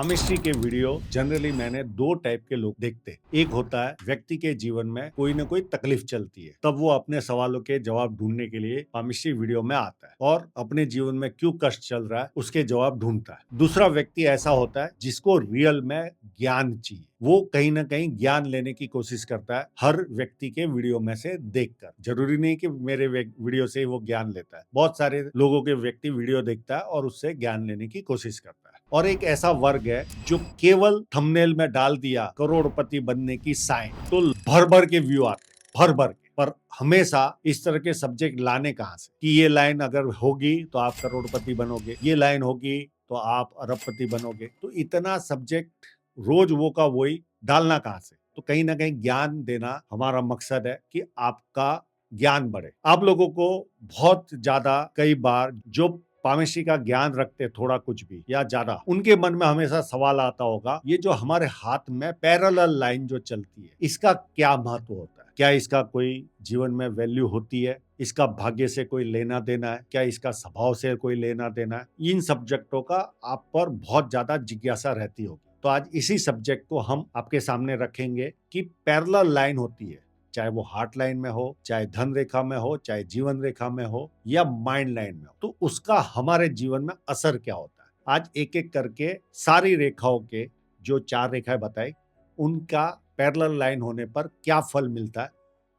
Chemistry के video generally मैंने दो टाइप के लोग देखते हैं। एक होता है व्यक्ति के जीवन में कोई ना कोई तकलीफ चलती है, तब वो अपने सवालों के जवाब ढूंढने के लिए केमिस्ट्री वीडियो में आता है और अपने जीवन में क्यों कष्ट चल रहा है उसके जवाब ढूंढता है। दूसरा व्यक्ति ऐसा होता है जिसको रियल में ज्ञान चाहिए, वो कहीं ना कहीं ज्ञान लेने की कोशिश करता है हर व्यक्ति के वीडियो में से देखकर। जरूरी नहीं कि मेरे वीडियो से वो ज्ञान लेता है, बहुत सारे लोगों के व्यक्ति वीडियो देखता है और उससे ज्ञान लेने की कोशिश करता है। और एक ऐसा वर्ग है जो केवल थंबनेल में डाल दिया करोड़पति बनने की साइन तो भर भर के व्यू आते, भर भर के। पर हमेशा इस तरह के सब्जेक्ट लाने कहां से कि ये लाइन अगर होगी तो आप करोड़पति बनोगे, ये लाइन होगी तो आप अरबपति बनोगे। तो इतना सब्जेक्ट रोज वो का वही डालना कहां से? तो कहीं ना कहीं ज्ञान देना हमारा मकसद है कि आपका ज्ञान बढ़े। आप लोगों को बहुत ज्यादा कई बार जो पामेशी का ज्ञान रखते थोड़ा कुछ भी या ज्यादा, उनके मन में हमेशा सवाल आता होगा, ये जो हमारे हाथ में पैरेलल लाइन जो चलती है इसका क्या महत्व होता है? क्या इसका कोई जीवन में वैल्यू होती है? इसका भाग्य से कोई लेना देना है? क्या इसका स्वभाव से कोई लेना देना है? इन सब्जेक्टों का आप पर बहुत ज्यादा जिज्ञासा रहती होगी। तो आज इसी सब्जेक्ट को हम आपके सामने रखेंगे कि पैरेलल लाइन होती है, चाहे वो हार्ट लाइन में हो, चाहे धन रेखा में हो, चाहे जीवन रेखा में हो या माइंड लाइन में हो, तो उसका हमारे जीवन में असर क्या होता है। आज एक एक करके सारी रेखाओं के जो चार रेखाएं बताई उनका पैरेलल लाइन होने पर क्या फल मिलता है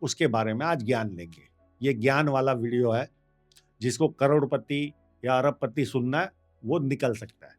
उसके बारे में आज ज्ञान लेंगे। ये ज्ञान वाला वीडियो है, जिसको करोड़पति या अरबपति सुनना है वो निकल सकता है।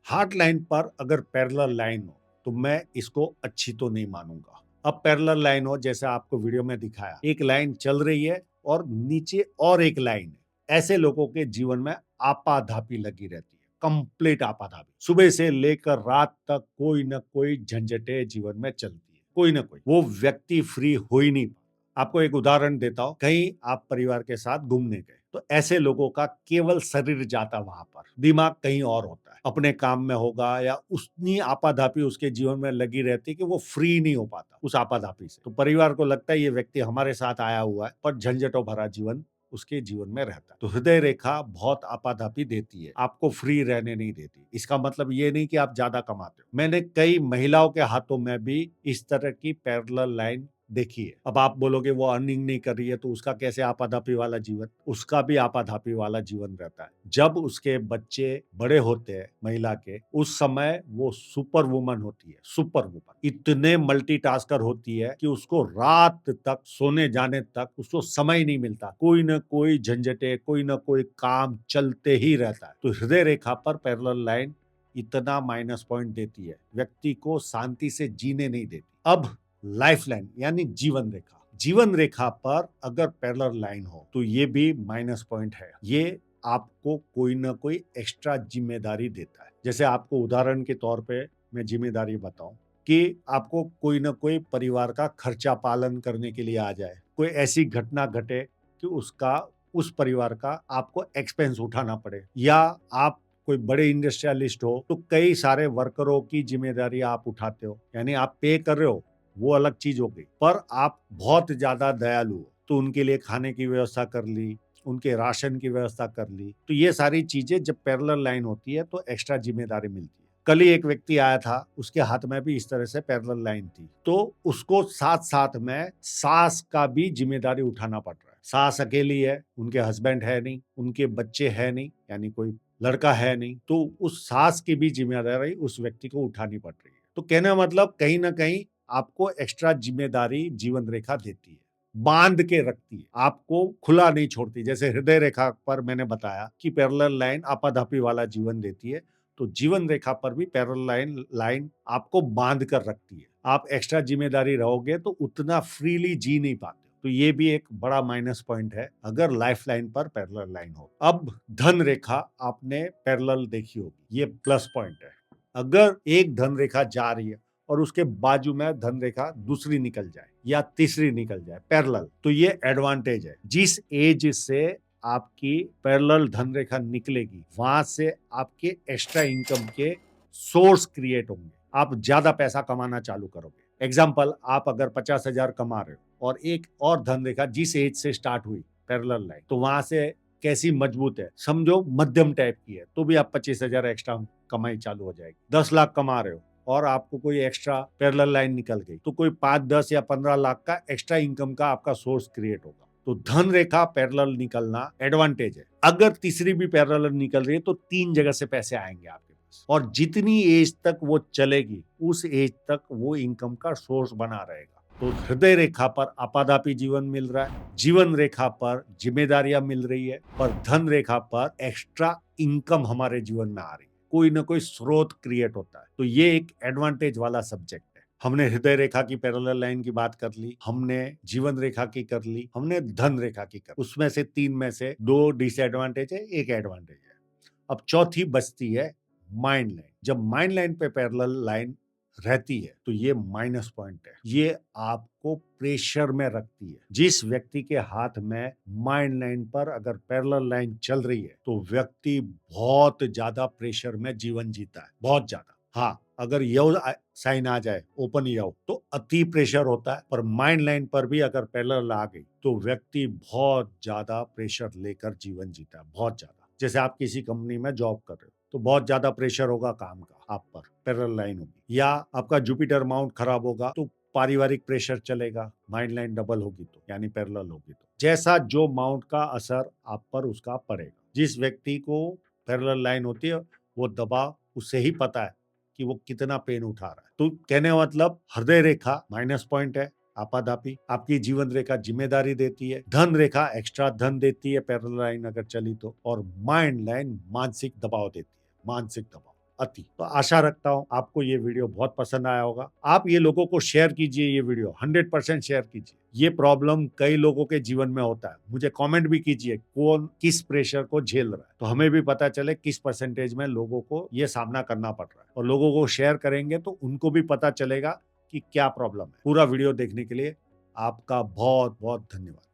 हार्ट लाइन पर अगर पैरेलल लाइन हो तो मैं इसको अच्छी तो नहीं मानूंगा। अब पैरेलल लाइन हो जैसे आपको वीडियो में दिखाया, एक लाइन चल रही है और नीचे और एक लाइन है, ऐसे लोगों के जीवन में आपाधापी लगी रहती है, कंप्लीट आपाधापी। सुबह से लेकर रात तक कोई ना कोई झंझटे जीवन में चलती है, कोई ना कोई, वो व्यक्ति फ्री हो ही नहीं। आपको एक उदाहरण देता हूं, कहीं आप परिवार के साथ घूमने गए तो ऐसे लोगों का केवल शरीर जाता वहां पर, दिमाग कहीं और होता है, अपने काम में होगा या उतनी आपाधापी उसके जीवन में लगी रहती कि वो फ्री नहीं हो पाता उस आपाधापी से। तो परिवार को लगता है ये व्यक्ति हमारे साथ आया हुआ है, पर झंझटों भरा जीवन उसके जीवन में रहता है। तो हृदय रेखा बहुत आपाधापी देती है, आपको फ्री रहने नहीं देती। इसका मतलब ये नहीं कि आप ज्यादा कमाते हो। मैंने कई महिलाओं के हाथों में भी इस तरह की पैरेलल लाइन देखी है। अब आप बोलोगे वो अर्निंग नहीं कर रही है तो उसका कैसे आपाधापी वाला जीवन? उसका भी आपाधापी वाला जीवन रहता है। जब उसके बच्चे बड़े होते हैं महिला के, उस समय वो सुपर वुमन होती है, सुपर वुमन। इतने मल्टीटास्कर होती है कि उसको रात तक सोने जाने तक उसको समय नहीं मिलता, कोई ना कोई झंझटे, कोई ना कोई काम चलते ही रहता है। तो हृदय रेखा पर पैरेलल लाइन इतना माइनस पॉइंट देती है, व्यक्ति को शांति से जीने नहीं देती। अब लाइफ लाइन यानी जीवन रेखा पर अगर पैरेलल लाइन हो तो ये भी माइनस पॉइंट है। ये आपको कोई ना कोई एक्स्ट्रा जिम्मेदारी देता है। जैसे आपको उदाहरण के तौर पे मैं जिम्मेदारी बताऊं कि आपको कोई ना कोई परिवार का खर्चा पालन करने के लिए आ जाए, कोई ऐसी घटना घटे कि उसका, उस परिवार का आपको एक्सपेंस उठाना पड़े, या आप कोई बड़े इंडस्ट्रियलिस्ट हो तो कई सारे वर्करों की जिम्मेदारी आप उठाते हो, यानी आप पे कर रहे हो, वो अलग चीज हो गई। पर आप बहुत ज्यादा दयालु हो तो उनके लिए खाने की व्यवस्था कर ली, उनके राशन की व्यवस्था कर ली। तो ये सारी चीजें जब पैरेलल लाइन होती है तो एक्स्ट्रा जिम्मेदारी मिलती है। कल ही एक व्यक्ति आया था, उसके हाथ में भी इस तरह से पैरेलल लाइन थी, तो उसको साथ साथ में सास का भी जिम्मेदारी उठाना पड़ रहा है। सास अकेली है, उनके हस्बैंड है नहीं, उनके बच्चे है नहीं, यानी कोई लड़का है नहीं, तो उस सास की भी जिम्मेदारी उस व्यक्ति को उठानी पड़ रही है। तो कहने का मतलब कहीं ना कहीं आपको एक्स्ट्रा जिम्मेदारी जीवन रेखा देती है, बांध के रखती है, आपको खुला नहीं छोड़ती। जैसे हृदय रेखा पर मैंने बताया कि पैरेलल लाइन आपाधापी वाला जीवन देती है, तो जीवन रेखा पर भी पैरेलल लाइन आपको बांध कर रखती है। आप एक्स्ट्रा जिम्मेदारी रहोगे तो उतना फ्रीली जी नहीं पाते। तो ये भी एक बड़ा माइनस पॉइंट है अगर लाइफ लाइन पर पैरेलल लाइन हो। अब धन रेखा आपने पैरेलल देखी होगी, ये प्लस पॉइंट है। अगर एक धन रेखा जा रही है और उसके बाजू में धन रेखा दूसरी निकल जाए या तीसरी निकल जाए पैरेलल, तो ये एडवांटेज है। जिस एज से आपकी पैरेलल धन रेखा निकलेगी वहां से आपके एक्स्ट्रा इनकम के सोर्स क्रिएट होंगे, आप ज्यादा पैसा कमाना चालू करोगे। एग्जाम्पल, आप अगर 50,000 कमा रहे हो और एक और धन रेखा जिस एज से स्टार्ट हुई पैरेलल लाइन, तो वहां से कैसी मजबूत है, समझो मध्यम टाइप की है, तो भी आप 25,000 एक्स्ट्रा कमाई चालू हो जाएगी। 10 लाख कमा रहे हो और आपको कोई एक्स्ट्रा पैरेलल लाइन निकल गई, तो कोई 5, 10 या 15 लाख का एक्स्ट्रा इनकम का आपका सोर्स क्रिएट होगा। तो धन रेखा पैरेलल निकलना एडवांटेज है। अगर तीसरी भी पैरेलल निकल रही है तो 3 जगह से पैसे आएंगे आपके पास, और जितनी एज तक वो चलेगी उस एज तक वो इनकम का सोर्स बना रहेगा। तो हृदय रेखा पर आपाधापी जीवन मिल रहा है, जीवन रेखा पर जिम्मेदारियां मिल रही है, और धन रेखा पर एक्स्ट्रा इनकम हमारे जीवन में आ रही है, कोई ना कोई स्रोत क्रिएट होता है। तो ये एक एडवांटेज वाला सब्जेक्ट है। हमने हृदय रेखा की पैरेलल लाइन की बात कर ली, हमने जीवन रेखा की कर ली, हमने धन रेखा की कर ली। उसमें से 3 में से 2 डिसएडवांटेज है, 1 एडवांटेज है। अब चौथी बचती है माइंड लाइन। जब माइंड लाइन पे पैरेलल लाइन रहती है तो ये माइनस पॉइंट है, ये आपको प्रेशर में रखती है। जिस व्यक्ति के हाथ में माइंड लाइन पर अगर पैरेलल लाइन चल रही है तो व्यक्ति बहुत ज्यादा प्रेशर में जीवन जीता है, बहुत ज्यादा। हाँ, अगर यव साइन आ जाए, ओपन यव, तो अति प्रेशर होता है, पर माइंड लाइन पर भी अगर पैरेलल आ गई तो व्यक्ति बहुत ज्यादा प्रेशर लेकर जीवन जीता है, बहुत ज्यादा। जैसे आप किसी कंपनी में जॉब कर रहे हो तो बहुत ज्यादा प्रेशर होगा काम का, आप पर पैरेलल लाइन होगी। या आपका जुपिटर माउंट खराब होगा तो पारिवारिक प्रेशर चलेगा, माइंड लाइन डबल होगी तो, यानी पैरेलल होगी तो। जैसा जो माउंट का असर आप पर उसका पड़ेगा। जिस व्यक्ति को पैरेलल लाइन होती है वो दबाव उसे ही पता है कि वो कितना पेन उठा रहा है। तो कहने का मतलब हृदय रेखा माइनस पॉइंट है, आपाधापी। आपकी जीवन रेखा जिम्मेदारी देती है, धन रेखा एक्स्ट्रा धन देती है पैरेलल लाइन अगर चली तो, और माइंड लाइन मानसिक दबाव देती है, मानसिक दबाव अति। तो आशा रखता हूं आपको ये वीडियो बहुत पसंद आया होगा। आप ये लोगों को शेयर कीजिए, ये वीडियो 100% शेयर कीजिए। ये प्रॉब्लम कई लोगों के जीवन में होता है। मुझे कमेंट भी कीजिए कौन किस प्रेशर को झेल रहा है, तो हमें भी पता चले किस परसेंटेज में लोगों को ये सामना करना पड़ रहा है। और लोगों को शेयर करेंगे तो उनको भी पता चलेगा कि क्या प्रॉब्लम है। पूरा वीडियो देखने के लिए आपका बहुत बहुत धन्यवाद।